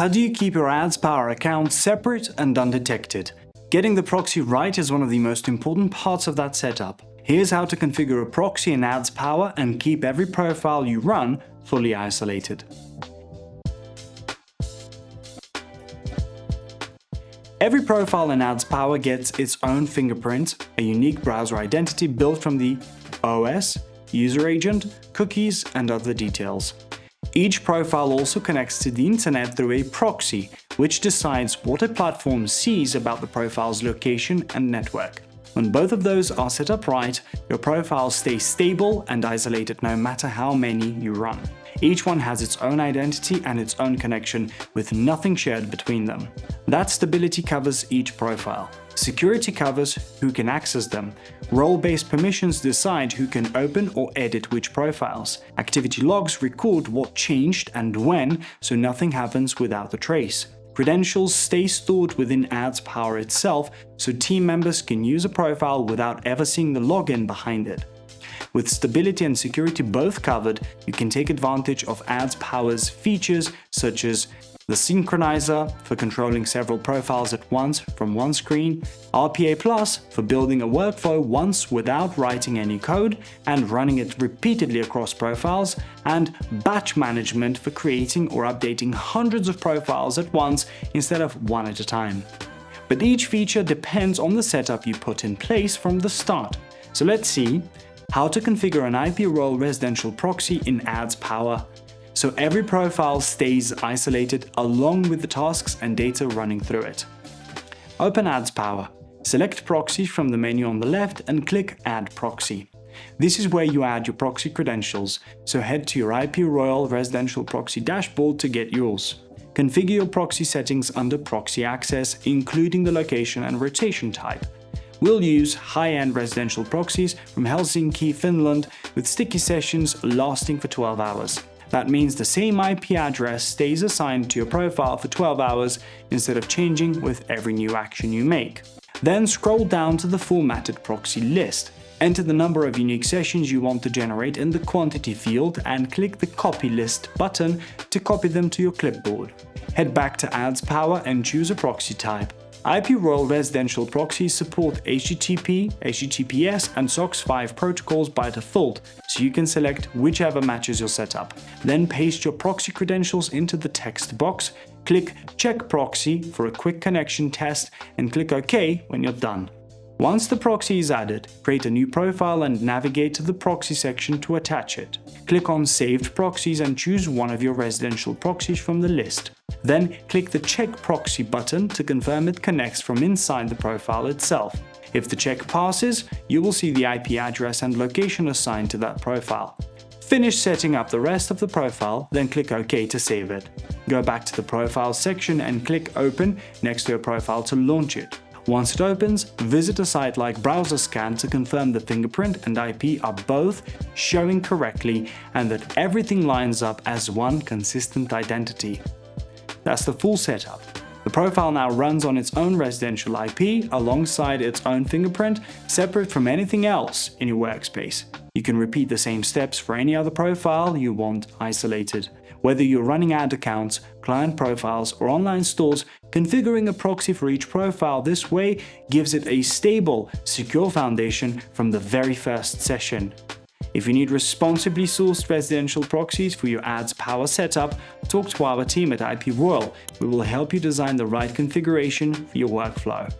How do you keep your AdsPower account separate and undetected? Getting the proxy right is one of the most important parts of that setup. Here's how to configure a proxy in AdsPower and keep every profile you run fully isolated. Every profile in AdsPower gets its own fingerprint, a unique browser identity built from the OS, user agent, cookies, and other details. Each profile also connects to the internet through a proxy, which decides what a platform sees about the profile's location and network. When both of those are set up right, your profile stays stable and isolated no matter how many you run. Each one has its own identity and its own connection, with nothing shared between them. That stability covers each profile. Security covers who can access them. Role-based permissions decide who can open or edit which profiles. Activity logs record what changed and when, so nothing happens without a trace. Credentials stay stored within AdsPower itself, so team members can use a profile without ever seeing the login behind it. With stability and security both covered, you can take advantage of AdsPower's features such as the synchronizer for controlling several profiles at once from one screen, RPA Plus for building a workflow once without writing any code and running it repeatedly across profiles, and batch management for creating or updating hundreds of profiles at once instead of one at a time. But each feature depends on the setup you put in place from the start. So let's see how to configure an IPRoyal Residential Proxy in AdsPower, so every profile stays isolated along with the tasks and data running through it. Open AdsPower, select Proxy from the menu on the left and click Add Proxy. This is where you add your proxy credentials, so head to your IPRoyal Residential Proxy dashboard to get yours. Configure your proxy settings under Proxy Access, including the location and rotation type. We'll use high-end residential proxies from Helsinki, Finland, with sticky sessions lasting for 12 hours. That means the same IP address stays assigned to your profile for 12 hours instead of changing with every new action you make. Then scroll down to the formatted proxy list. Enter the number of unique sessions you want to generate in the quantity field and click the Copy List button to copy them to your clipboard. Head back to AdsPower and choose a proxy type. IPRoyal Residential Proxies support HTTP, HTTPS, and SOCKS 5 protocols by default, so you can select whichever matches your setup. Then paste your proxy credentials into the text box, click Check Proxy for a quick connection test, and click OK when you're done. Once the proxy is added, create a new profile and navigate to the proxy section to attach it. Click on Saved Proxies and choose one of your residential proxies from the list. Then click the Check Proxy button to confirm it connects from inside the profile itself. If the check passes, you will see the IP address and location assigned to that profile. Finish setting up the rest of the profile, then click OK to save it. Go back to the Profile section and click Open next to your profile to launch it. Once it opens, visit a site like BrowserScan to confirm the fingerprint and IP are both showing correctly and that everything lines up as one consistent identity. That's the full setup. The profile now runs on its own residential IP alongside its own fingerprint, separate from anything else in your workspace. You can repeat the same steps for any other profile you want isolated. Whether you're running ad accounts, client profiles, or online stores, configuring a proxy for each profile this way gives it a stable, secure foundation from the very first session. If you need responsibly sourced residential proxies for your AdsPower setup, talk to our team at IPRoyal. We will help you design the right configuration for your workflow.